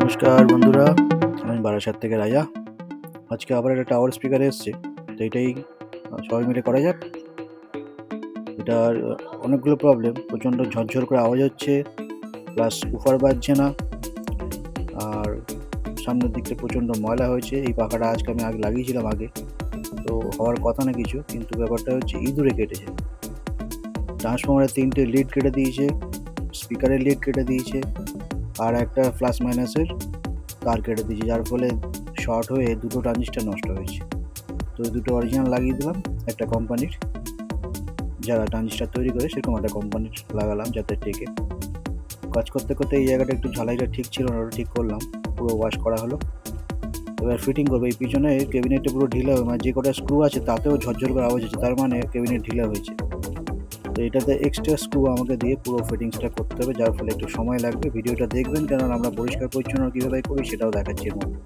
নমস্কার বন্ধুরা, আমি বারাসাত থেকে রাজা। আজকে আবার একটা টাওয়ার স্পিকার এসছে, তো এটাই সবাই মিলে করা যাক। এটার অনেকগুলো প্রবলেম, প্রচণ্ড ঝরঝর করে আওয়াজ হচ্ছে, প্লাস উফার বাজছে না, আর সামনের দিকটা প্রচণ্ড ময়লা হয়েছে। এই পাখাটা আজকে আমি আগে লাগিয়েছিলাম আগে, তো হওয়ার কথা না কিছু, কিন্তু ব্যাপারটা হচ্ছে ইঁদুরে কেটেছে। ট্রান্সফরমারের 3টে লিড কেটে দিয়েছে, স্পিকারের লিড কেটে দিয়েছে, আর একটা প্লাস মাইনাসের তার কেটে দিয়েছে, যার ফলে শর্ট হয়ে দুটো ট্রানজিস্টার নষ্ট হয়েছে। তো দুটো অরিজিনাল লাগিয়ে দিলাম, একটা কোম্পানির, যারা ট্রানজিস্টার তৈরি করে সেরকম একটা কোম্পানির লাগালাম যাতে টেকে। কাজ করতে করতে এই জায়গাটা একটু ঝালাইটা ঠিক ছিল না, ওটা ঠিক করলাম, পুরো ওয়াশ করা হলো। এবার ফিটিং করবো। এই পিছনে ক্যাবিনেটে পুরো ঢিলা হয়ে, মানে যে কটা স্ক্রু আছে তাতেও ঝরঝর করে আওয়াজ হচ্ছে, তার মানে ক্যাবিনেট ঢিলা হয়েছে। তো এটাতে এক্সট্রা স্ক্রু আমাকে দিয়ে পুরো ফিটিংসটা করতে হবে, যার ফলে একটু সময় লাগবে। ভিডিওটা দেখবেন, কারণ আমরা পরিষ্কার পরিচ্ছন্ন কীভাবে করি সেটাও দেখাচ্ছি এর মধ্যে।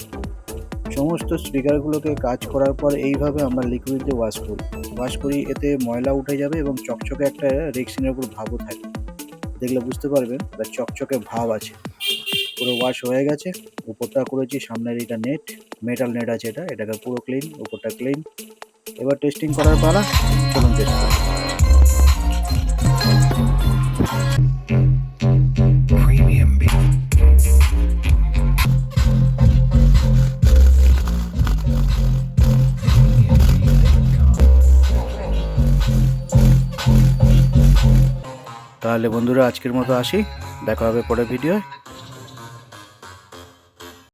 সমস্ত স্পিকারগুলোকে কাজ করার পর এইভাবে আমরা লিকুইড দিয়ে ওয়াশ করি, এতে ময়লা উঠে যাবে এবং চকচকে একটা রেক্সিনের উপর ভাবও থাকে। দেখলে বুঝতে পারবেন একটা চকচকে ভাব আছে। পুরো ওয়াশ হয়ে গেছে। উপরটা করেছি, সামনের এটা নেট, মেটাল নেট আছে, এটাকে পুরো ক্লিন, উপরটা ক্লিন। এবার টেস্টিং করার পালা, চলুন টেস্ট করি। তাহলে বন্ধুরা, আজকের মতো আসি, দেখা হবে পরের ভিডিও।